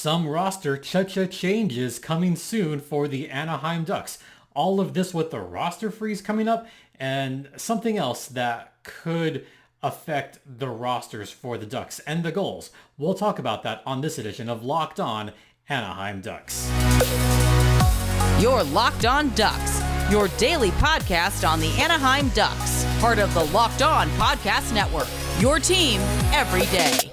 some roster changes coming soon for the Anaheim Ducks. All of this with the roster freeze coming up and something else that could affect the rosters for the Ducks and the goals. We'll talk about that on this edition of Locked On Anaheim Ducks. You're Locked On Ducks, your daily podcast on the Anaheim Ducks, part of the Locked On Podcast Network, your team every day.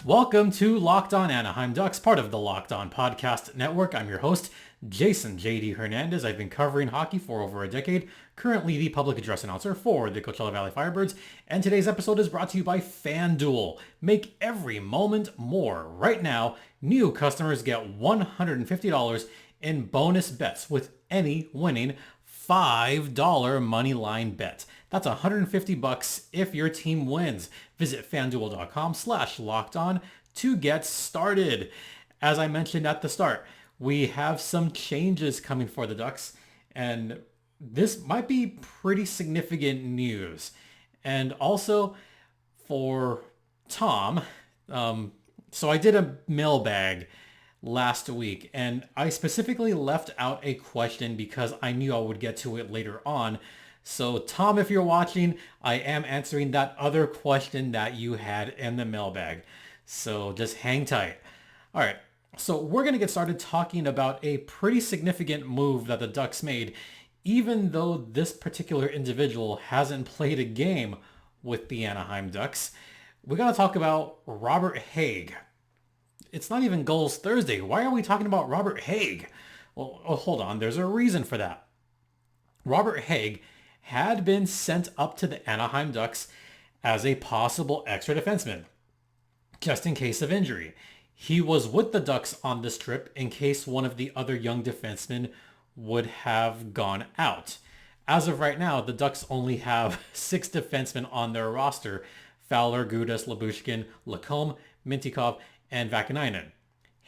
Welcome to Locked On Anaheim Ducks, part of the Locked On Podcast Network. I'm your host, Jason JD Hernandez. I've been covering hockey for over a decade, currently the public address announcer for the Coachella Valley Firebirds, and today's episode is brought to you by FanDuel. Make every moment more. Right now, new customers get $150 in bonus bets with any winning $5 moneyline bet. That's $150 if your team wins. Visit FanDuel.com/lockedon to get started. As I mentioned at the start, we have some changes coming for the Ducks, and this might be pretty significant news. And also for Tom, so I did a mailbag last week, and I specifically left out a question because I knew I would get to it later on. So Tom, if you're watching, I am answering that other question that you had in the mailbag. So just hang tight. All right. So we're going to get started talking about a pretty significant move that the Ducks made, even though this particular individual hasn't played a game with the Anaheim Ducks. We're going to talk about Robert Hägg. It's not even Goals Thursday. Why are we talking about Robert Hägg? Well, hold on. There's a reason for that. Robert Hägg had been sent up to the Anaheim Ducks as a possible extra defenseman, just in case of injury. He was with the Ducks on this trip in case one of the other young defensemen would have gone out. As of right now, the Ducks only have 6 defensemen on their roster: Fowler, Gudas, Lyubushkin, Lacombe, Mintyukov, and Vakanainen.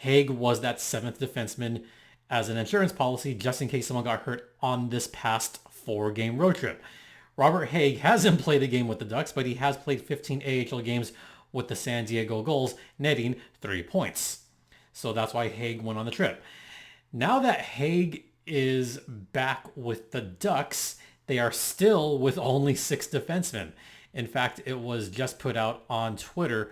Hägg was that 7th defenseman as an insurance policy just in case someone got hurt on this past 4-game road trip. Robert Hägg hasn't played a game with the Ducks, but he has played 15 AHL games with the San Diego Gulls, netting 3 points. So that's why Hägg went on the trip. Now that Hägg is back with the Ducks, they are still with only 6 defensemen. In fact, it was just put out on Twitter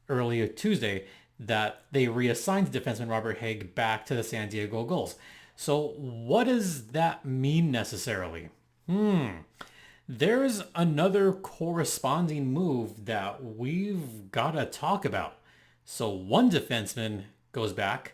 earlier Tuesday that they reassigned defenseman Robert Hägg back to the San Diego Gulls. So what does that mean necessarily? There's another corresponding move that we've got to talk about. So one defenseman goes back,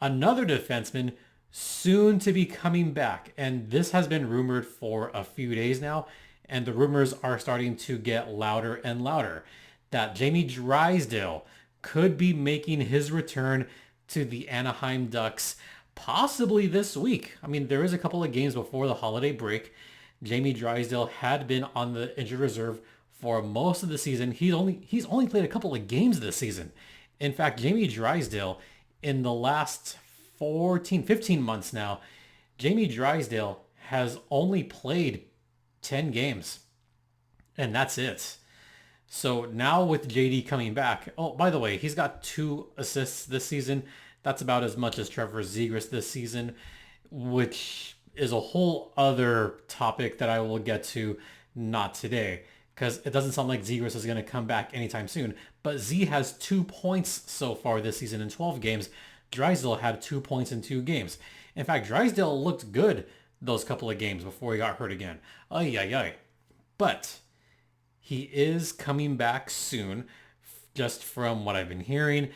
another defenseman soon to be coming back. And this has been rumored for a few days now, and the rumors are starting to get louder and louder that Jamie Drysdale could be making his return to the Anaheim Ducks possibly this week. I mean, there is a couple of games before the holiday break. Jamie Drysdale had been on the injured reserve for most of the season. He's only played a couple of games this season. In fact, Jamie Drysdale, in the last 15 months now, Jamie Drysdale has only played 10 games. And that's it. So now with JD coming back, oh, by the way, he's got 2 assists this season. That's about as much as Trevor Zegras this season, which is a whole other topic that I will get to not today, because it doesn't sound like Zegras is going to come back anytime soon. But Z has 2 points so far this season in 12 games. Drysdale had 2 points in 2 games. In fact, Drysdale looked good those couple of games before he got hurt again. But he is coming back soon, just from what I've been hearing.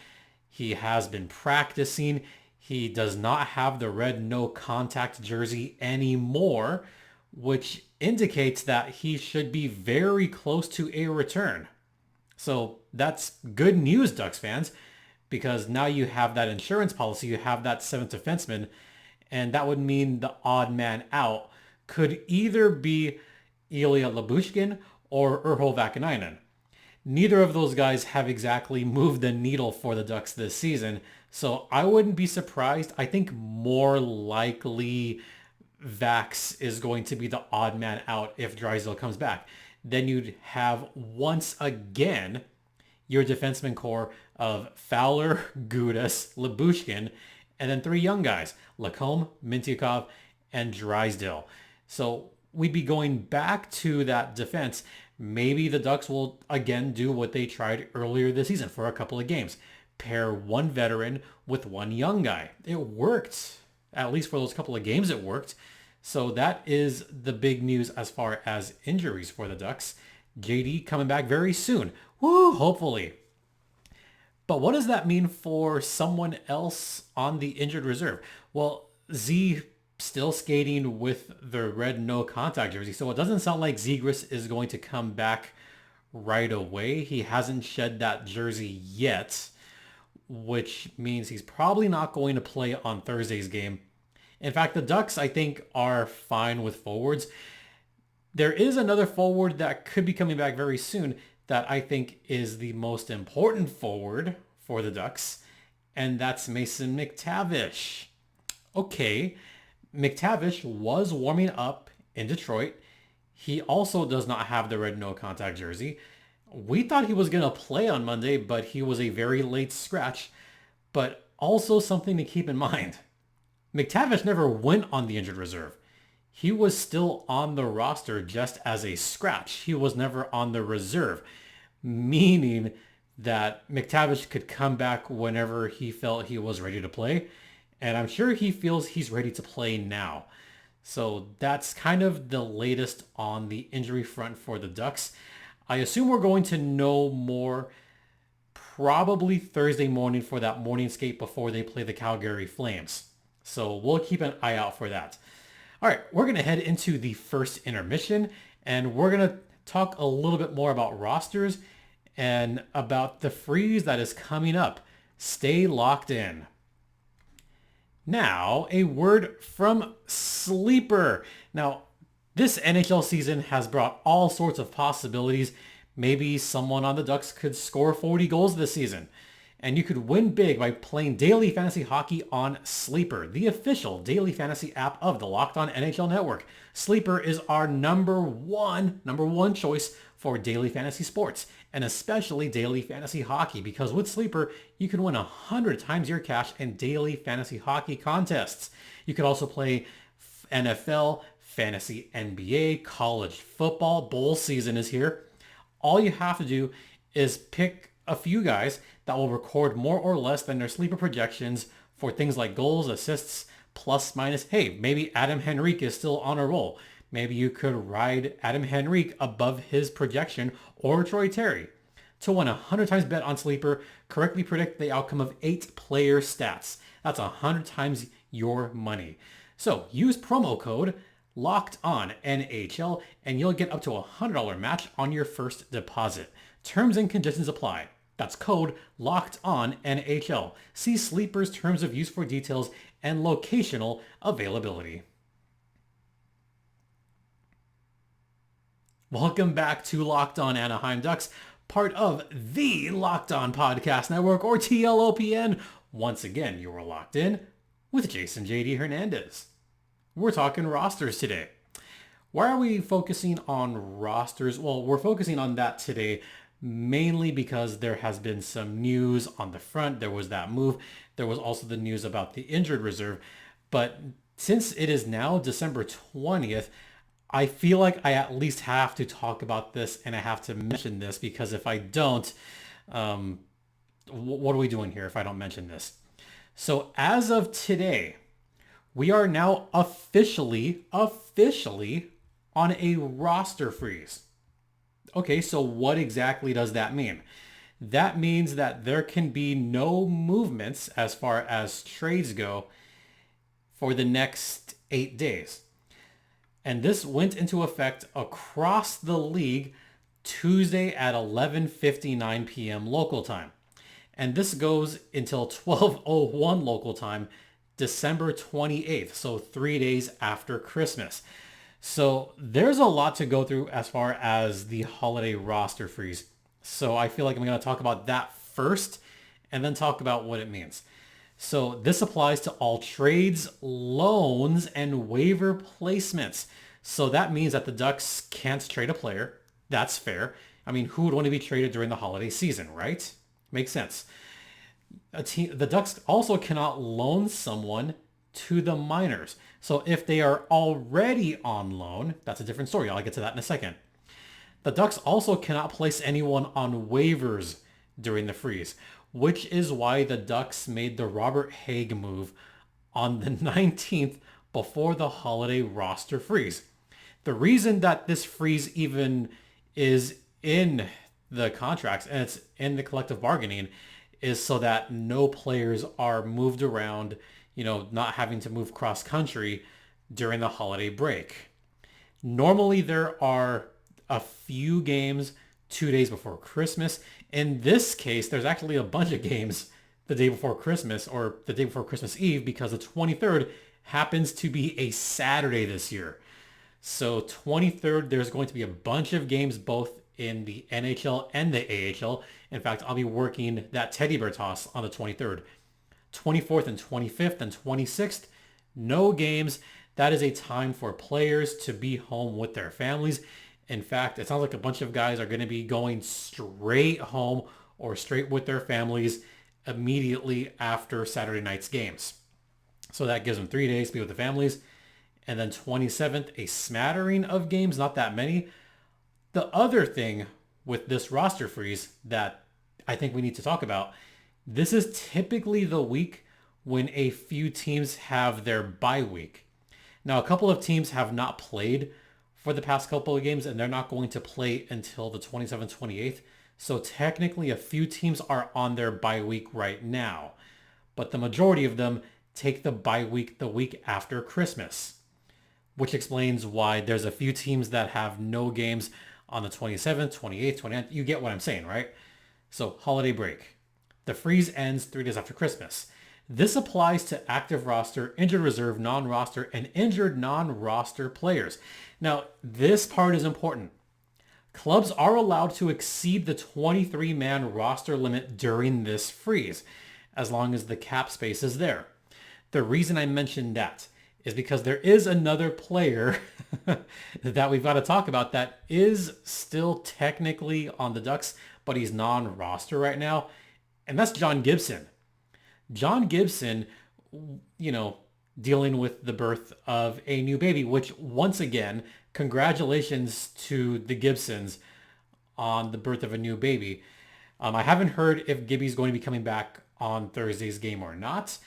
He has been practicing. He does not have the red no contact jersey anymore, which indicates that he should be very close to a return. So that's good news, Ducks fans, because now you have that insurance policy, you have that 7th defenseman, and that would mean the odd man out could either be Ilya Lyubushkin or Urho Vakanainen. Neither of those guys have exactly moved the needle for the Ducks this season, so I wouldn't be surprised. I think more likely Vax is going to be the odd man out if Drysdale comes back. then you'd have once again your defenseman core of Fowler, Gudas, Lyubushkin, and then 3 young guys, Lacombe, Mintyukov, and Drysdale. So we'd be going back to that defense. Maybe the Ducks will again do what they tried earlier this season for a couple of games. Pair 1 veteran with 1 young guy. It worked. At least for those couple of games it worked. So that is the big news as far as injuries for the Ducks. JD coming back very soon. Woo, hopefully. But what does that mean for someone else on the injured reserve? Well, Z still skating with the red no contact jersey. So it doesn't sound like Zegras is going to come back right away. He hasn't shed that jersey yet, which means he's probably not going to play on Thursday's game. In fact, the Ducks, I think, are fine with forwards. There is another forward that could be coming back very soon that I think is the most important forward for the Ducks, and that's Mason McTavish. Okay, McTavish was warming up in Detroit. He also does not have the red no contact jersey. We thought he was going to play on Monday, but he was a very late scratch. But also something to keep in mind. McTavish never went on the injured reserve. He was still on the roster just as a scratch. He was never on the reserve, meaning that McTavish could come back whenever he felt he was ready to play. And I'm sure he feels he's ready to play now. So that's kind of the latest on the injury front for the Ducks. I assume we're going to know more probably Thursday morning for that morning skate before they play the Calgary Flames. So we'll keep an eye out for that. All right, we're going to head into the first intermission, and we're going to talk a little bit more about rosters and about the freeze that is coming up. Stay locked in. Now, a word from Sleeper. Now, this NHL season has brought all sorts of possibilities. Maybe someone on the Ducks could score 40 goals this season. And you could win big by playing daily fantasy hockey on Sleeper, the official daily fantasy app of the Locked On NHL Network. Sleeper is our number one choice for daily fantasy sports, and especially daily fantasy hockey, because with Sleeper, you can win 100 times your cash in daily fantasy hockey contests. You could also play NFL, fantasy NBA, college football. Bowl season is here. All you have to do is pick a few guys that will record more or less than their Sleeper projections for things like goals, assists, plus, minus. Hey, maybe Adam Henrique is still on a roll. Maybe you could ride Adam Henrique above his projection, or Troy Terry. To win 100 times bet on Sleeper, correctly predict the outcome of 8 player stats. That's 100 times your money. So use promo code LOCKEDONNHL and you'll get up to a $100 match on your first deposit. Terms and conditions apply. That's code LOCKEDONNHL. See Sleeper's terms of use for details and locational availability. Welcome back to Locked On Anaheim Ducks, part of the Locked On Podcast Network, or TLOPN. Once again, you are locked in with Jason JD Hernandez. We're talking rosters today. Why are we focusing on rosters? Well, we're focusing on that today mainly because there has been some news on the front. There was that move. There was also the news about the injured reserve. But since it is now December 20th, I feel like I at least have to talk about this, and I have to mention this, because if I don't, what are we doing here if I don't mention this? So as of today, we are now officially on a roster freeze. Okay, so what exactly does that mean? That means that there can be no movements as far as trades go for the next 8 days. And this went into effect across the league Tuesday at 11:59 p.m. local time. And this goes until 12:01 local time, December 28th, so 3 days after Christmas. So there's a lot to go through as far as the holiday roster freeze. So I feel like I'm going to talk about that first and then talk about what it means. So this applies to all trades, loans, and waiver placements. So that means that the Ducks can't trade a player. That's fair. I mean, who would want to be traded during the holiday season, right? Makes sense. The Ducks also cannot loan someone to the minors. So if they are already on loan, that's a different story. I'll get to that in a second. The Ducks also cannot place anyone on waivers during the freeze, which is why the Ducks made the Robert Haig move on the 19th before the holiday roster freeze. The reason that this freeze even is in the contracts and it's in the collective bargaining is so that no players are moved around, not having to move cross country during the holiday break. Normally there are a few games 2 days before Christmas. In this case, there's actually a bunch of games the day before Christmas or the day before Christmas Eve because the 23rd happens to be a Saturday this year. So 23rd, there's going to be a bunch of games both in the NHL and the AHL. In fact, I'll be working that teddy bear toss on the 23rd. 24th and 25th and 26th, no games. That is a time for players to be home with their families. In fact, it sounds like a bunch of guys are going to be going straight home or straight with their families immediately after Saturday night's games. So that gives them 3 days to be with the families. And then 27th, a smattering of games, not that many. The other thing with this roster freeze that I think we need to talk about, this is typically the week when a few teams have their bye week. Now, a couple of teams have not played for the past couple of games, and they're not going to play until the 27th, 28th. So technically, a few teams are on their bye week right now. But the majority of them take the bye week the week after Christmas, which explains why there's a few teams that have no games on the 27th, 28th, 29th. You get what I'm saying, right? So holiday break. The freeze ends 3 days after Christmas. This applies to active roster, injured reserve, non-roster, and injured non-roster players. Now, this part is important. Clubs are allowed to exceed the 23-man roster limit during this freeze, as long as the cap space is there. The reason I mentioned that is because there is another player that we've got to talk about that is still technically on the Ducks, but he's non-roster right now, and that's John Gibson. John Gibson, dealing with the birth of a new baby, which once again, congratulations to the Gibsons on the birth of a new baby. I haven't heard if Gibby's going to be coming back on Thursday's game or not.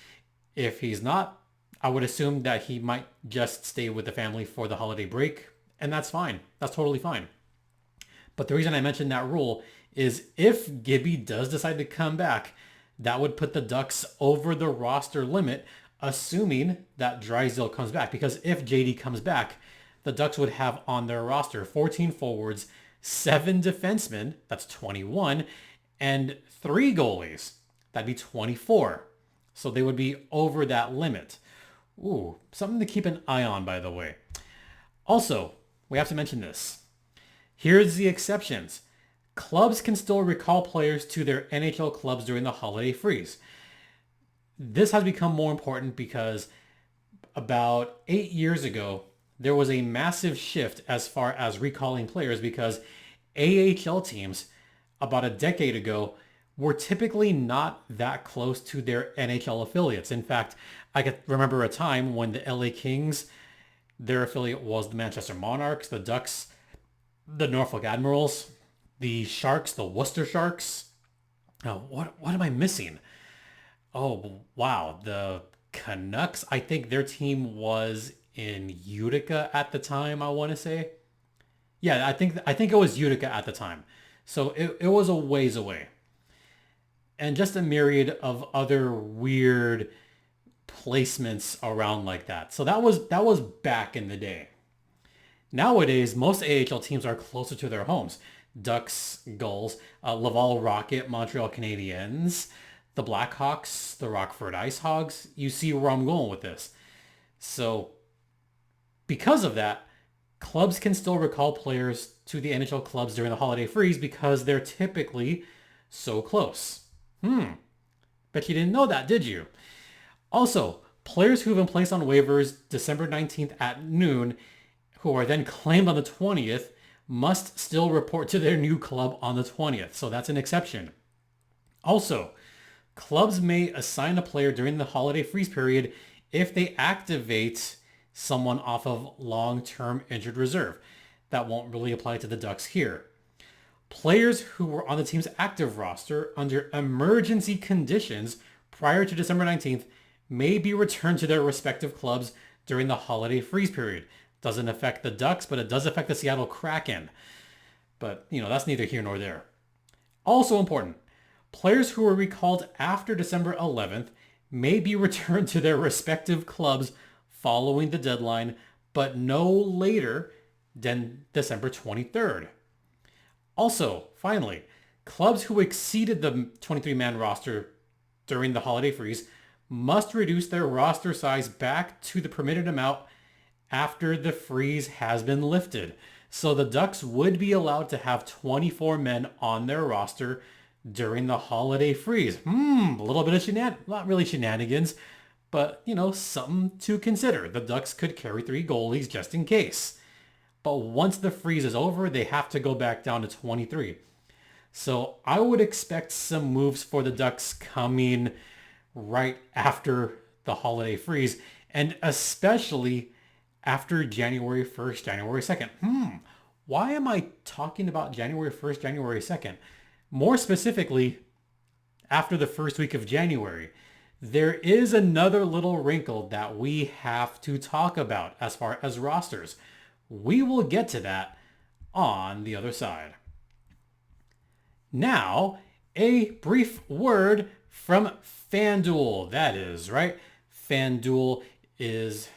If he's not, I would assume that he might just stay with the family for the holiday break, and that's fine. That's totally fine. But the reason I mentioned that rule is if Gibby does decide to come back, that would put the Ducks over the roster limit, assuming that Drysdale comes back. Because if JD comes back, the Ducks would have on their roster 14 forwards, 7 defensemen, that's 21, and 3 goalies, that'd be 24. So they would be over that limit. Ooh, something to keep an eye on, by the way. Also, we have to mention this. Here's the exceptions. Clubs can still recall players to their NHL clubs during the holiday freeze. This has become more important because about 8 years ago, there was a massive shift as far as recalling players because AHL teams about a decade ago were typically not that close to their NHL affiliates. In fact, I can remember a time when the LA Kings, their affiliate was the Manchester Monarchs, the Ducks, the Norfolk Admirals, the Sharks, the Worcester Sharks. Oh, what am I missing? Oh, wow. The Canucks, I think their team was in Utica at the time, I want to say. Yeah, I think it was Utica at the time. So it was a ways away. And just a myriad of other weird placements around like that. So that was back in the day. Nowadays, most AHL teams are closer to their homes. Ducks, Gulls, Laval Rocket, Montreal Canadiens, the Blackhawks, the Rockford Ice Hogs. You see where I'm going with this. So because of that, clubs can still recall players to the NHL clubs during the holiday freeze because they're typically so close. Bet you didn't know that, did you? Also, players who have been placed on waivers December 19th at noon, who are then claimed on the 20th, must still report to their new club on the 20th. So that's an exception. Also, clubs may assign a player during the holiday freeze period if they activate someone off of long-term injured reserve. That won't really apply to the Ducks here. Players who were on the team's active roster under emergency conditions prior to December 19th may be returned to their respective clubs during the holiday freeze period. Doesn't affect the Ducks, but it does affect the Seattle Kraken. But, that's neither here nor there. Also important, players who were recalled after December 11th may be returned to their respective clubs following the deadline, but no later than December 23rd. Also, finally, clubs who exceeded the 23-man roster during the holiday freeze must reduce their roster size back to the permitted amount after the freeze has been lifted. So the Ducks would be allowed to have 24 men on their roster during the holiday freeze. A little bit of not really shenanigans, but, something to consider. The Ducks could carry 3 goalies just in case. But once the freeze is over, they have to go back down to 23. So I would expect some moves for the Ducks coming right after the holiday freeze, and especially after January 1st, January 2nd. Why am I talking about January 1st, January 2nd? More specifically, after the first week of January. There is another little wrinkle that we have to talk about as far as rosters. We will get to that on the other side. Now, a brief word from FanDuel. That is, right? FanDuel is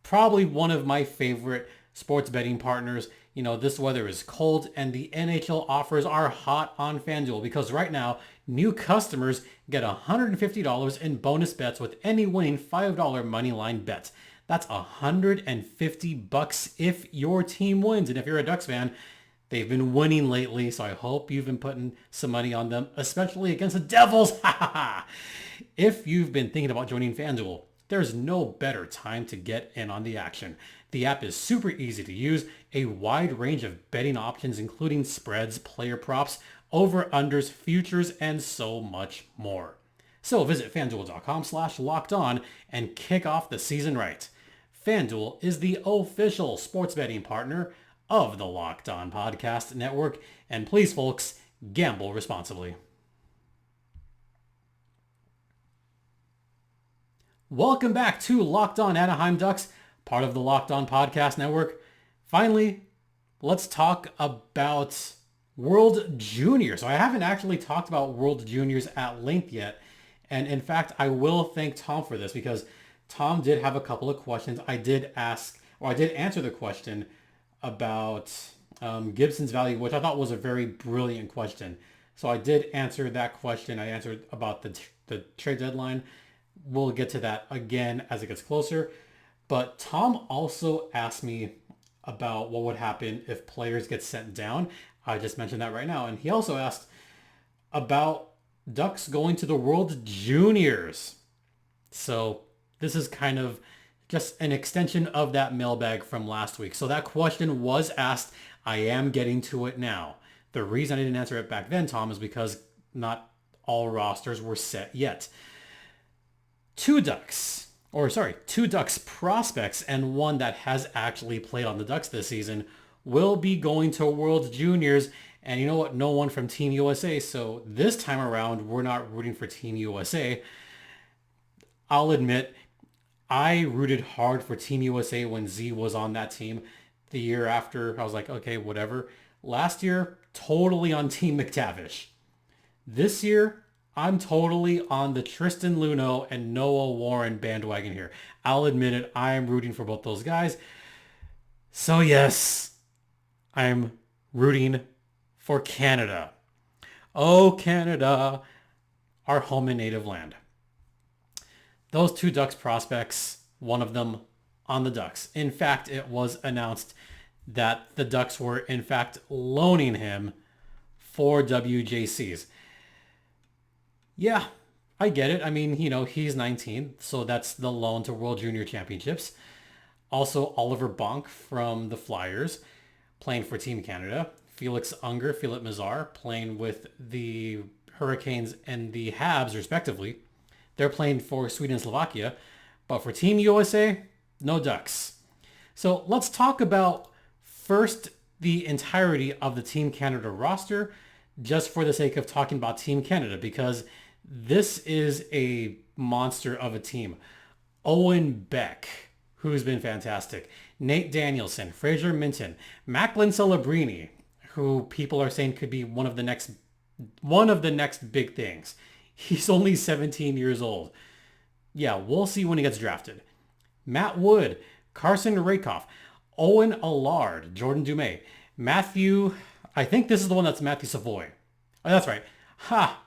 probably one of my favorite sports betting partners. This weather is cold and the NHL offers are hot on FanDuel because right now, new customers get $150 in bonus bets with any winning $5 moneyline bet. That's $150 if your team wins. And if you're a Ducks fan, they've been winning lately, so I hope you've been putting some money on them, especially against the Devils. If you've been thinking about joining FanDuel, there's no better time to get in on the action. The app is super easy to use, a wide range of betting options including spreads, player props, over-unders, futures, and so much more. So visit FanDuel.com/lockedon and kick off the season right. FanDuel is the official sports betting partner of the Locked On Podcast Network. And please, folks, gamble responsibly. Welcome back to Locked On Anaheim Ducks, part of the Locked On Podcast Network. Finally, let's talk about World Juniors. So I haven't actually talked about World Juniors at length yet. And in fact, I will thank Tom for this because Tom did have a couple of questions. I did answer the question about Gibson's value, which I thought was a very brilliant question. So I did answer that question. I answered about the trade deadline. We'll get to that again as it gets closer. But Tom also asked me about what would happen if players get sent down. I just mentioned that right now. And he also asked about Ducks going to the World Juniors. So this is kind of just an extension of that mailbag from last week. So that question was asked. I am getting to it now. The reason I didn't answer it back then, Tom, is because not all rosters were set yet. Two Ducks prospects and one that has actually played on the Ducks this season will be going to World Juniors. And you know what? No one from Team USA. So this time around, we're not rooting for Team USA. I'll admit, I rooted hard for Team USA when Z was on that team. The year after, I was like, okay, whatever. Last year, totally on Team McTavish. This year, I'm totally on the Tristan Luneau and Noah Warren bandwagon here. I'll admit it, I am rooting for both those guys. So yes, I'm rooting for Canada. Oh, Canada, our home and native land. Those two Ducks prospects, one of them on the Ducks. In fact, it was announced that the Ducks were in fact loaning him for WJCs. Yeah, I get it. I mean, he's 19, so that's the loan to World Junior Championships. Also, Oliver Bonk from the Flyers. playing for Team Canada. Felix Unger, Philip Mazar playing with the Hurricanes and the Habs, respectively. They're playing for Sweden and Slovakia. But for Team USA, no Ducks. So let's talk about first the entirety of the Team Canada roster, just for the sake of talking about Team Canada, because this is a monster of a team. Owen Beck, who's been fantastic. Nate Danielson, Fraser Minton, Macklin Celebrini, who people are saying could be one of the next big things. He's only 17 years old. Yeah, we'll see when he gets drafted. Matt Wood, Carson Rakoff, Owen Allard, Jordan Dumais, Matthew, I think this is the one that's Matthew Savoy. Oh, that's right.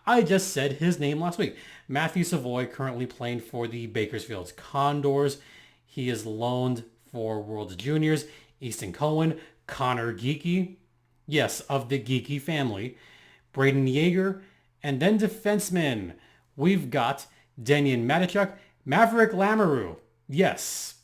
I just said his name last week. Matthew Savoy, currently playing for the Bakersfield Condors. He is loaned for World Juniors. Easton Cohen, Connor Geeky, yes, of the Geeky family. Braden Yeager, and then defensemen. We've got Denian Matichuk, Maverick Lamoureux. Yes,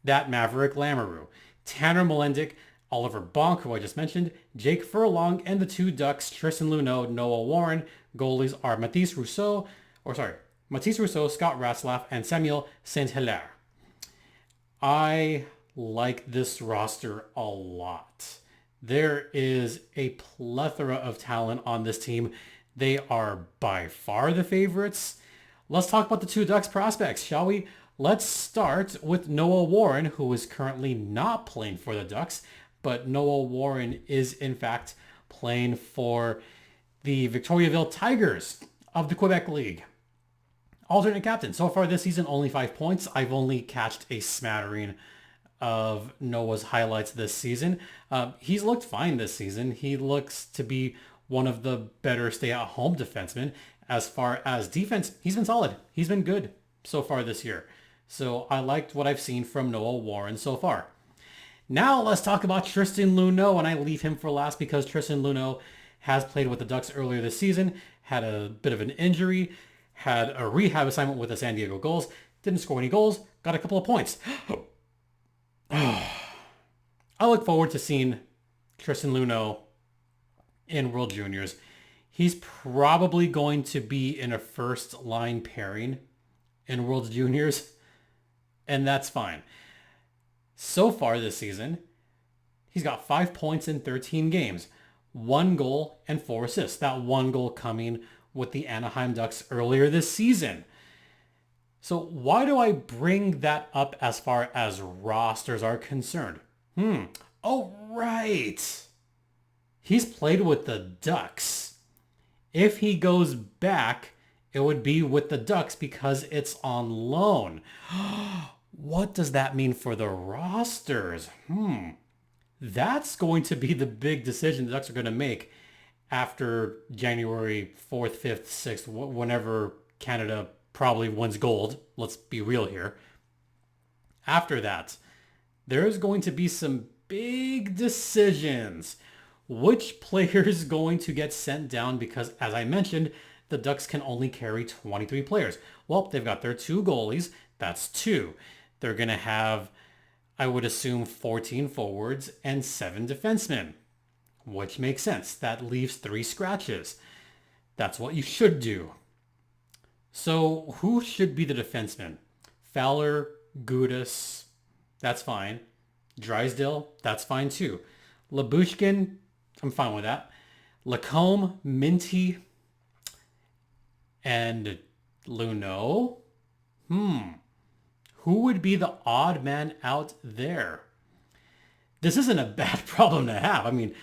that Maverick Lamoureux. Tanner Melendick, Oliver Bonk, who I just mentioned, Jake Furlong, and the two Ducks, Tristan Luneau, Noah Warren. Goalies are Mathis Rousseau, Scott Ratzlaff, and Samuel Saint-Hilaire. I like this roster a lot. There is a plethora of talent on this team. They are by far the favorites. Let's talk about the two Ducks prospects, shall we? Let's start with Noah Warren, who is currently not playing for the Ducks, but Noah Warren is in fact playing for the Victoriaville Tigers of the Quebec League. Alternate captain. So far this season, only 5 points. I've only catched a smattering of Noah's highlights this season. He's looked fine this season. He looks to be one of the better stay-at-home defensemen. As far as defense, he's been solid. He's been good so far this year. So I liked what I've seen from Noah Warren so far. Now let's talk about Tristan Luneau, and I leave him for last because Tristan Luneau has played with the Ducks earlier this season, had a bit of an injury, had a rehab assignment with the San Diego Gulls, didn't score any goals, got a couple of points. I look forward to seeing Tristan Luneau in World Juniors. He's probably going to be in a first line pairing in World Juniors, and that's fine. So far this season, he's got 5 points in 13 games, 1 goal and 4 assists. That 1 goal coming with the Anaheim Ducks earlier this season. So why do I bring that up as far as rosters are concerned? Oh, right. He's played with the Ducks. If he goes back, it would be with the Ducks because it's on loan. What does that mean for the rosters? That's going to be the big decision the Ducks are going to make after January 4th, 5th, 6th, whenever Canada probably wins gold. Let's be real here. After that, there's going to be some big decisions. Which player is going to get sent down? Because as I mentioned, the Ducks can only carry 23 players. Well, they've got their 2 goalies. That's 2. They're going to have, I would assume, 14 forwards and 7 defensemen, which makes sense. That leaves 3 scratches. That's what you should do. So who should be the defenseman? Fowler, Gudas, that's fine. Drysdale, that's fine too. Labushkin, I'm fine with that. Lacombe, Minty, and Luneau? Who would be the odd man out there? This isn't a bad problem to have. I mean,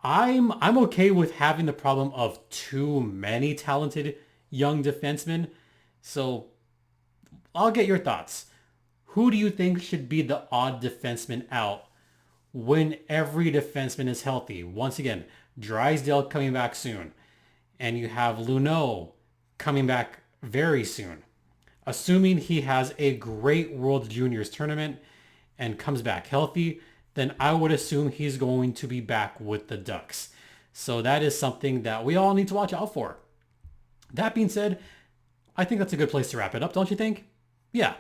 I'm okay with having the problem of too many talented young defensemen. So I'll get your thoughts. Who do you think should be the odd defenseman out when every defenseman is healthy? Once again, Drysdale coming back soon. And you have Luneau coming back very soon. Assuming he has a great World Juniors tournament and comes back healthy, then I would assume he's going to be back with the Ducks. So that is something that we all need to watch out for. That being said, I think that's a good place to wrap it up, don't you think? Yeah.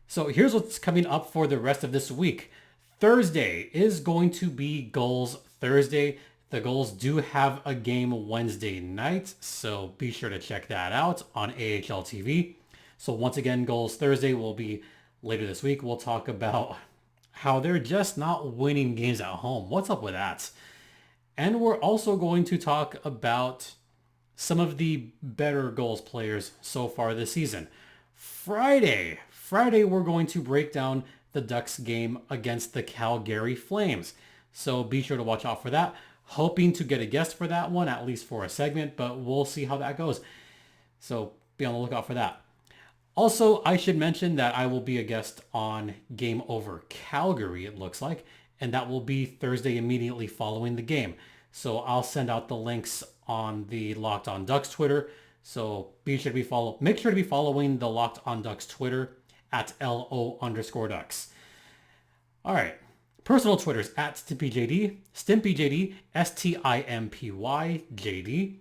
So here's what's coming up for the rest of this week. Thursday is going to be Gulls Thursday. The Gulls do have a game Wednesday night, so be sure to check that out on AHL TV. So once again, Gulls Thursday will be later this week. We'll talk about how they're just not winning games at home. What's up with that? And we're also going to talk about some of the better Gulls players so far this season. Friday, we're going to break down the Ducks game against the Calgary Flames. So be sure to watch out for that. Hoping to get a guest for that one, at least for a segment, but we'll see how that goes. So be on the lookout for that. Also, I should mention that I will be a guest on Game Over Calgary, it looks like, and that will be Thursday immediately following the game. So I'll send out the links on the Locked On Ducks Twitter. So make sure to be following the Locked On Ducks Twitter at @LO_Ducks. All right. Personal Twitters at StimpyJD, StimpyJD, STIMPYJD.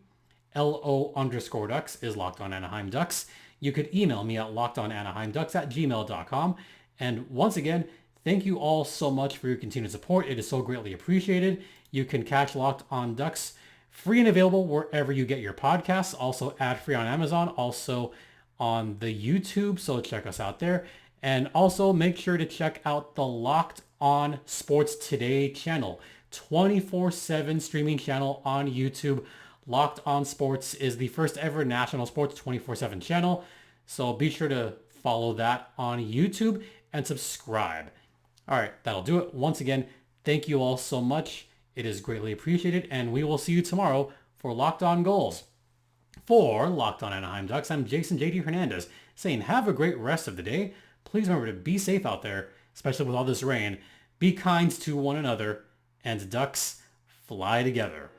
LO_Ducks is Locked On Anaheim Ducks. You could email me at lockedonanaheimducks@gmail.com. And once again, thank you all so much for your continued support. It is so greatly appreciated. You can catch Locked On Ducks free and available wherever you get your podcasts. Also ad-free on Amazon, also on the YouTube. So check us out there. And also make sure to check out the Locked On Sports Today channel, 24/7 streaming channel on YouTube. Locked On Sports is the first ever national sports 24/7 channel. So be sure to follow that on YouTube and subscribe. All right, that'll do it. Once again, thank you all so much. It is greatly appreciated, and we will see you tomorrow for Locked On Goals. For Locked On Anaheim Ducks, I'm Jason JD Hernandez saying have a great rest of the day. Please remember to be safe out there, especially with all this rain. Be kind to one another, and Ducks fly together.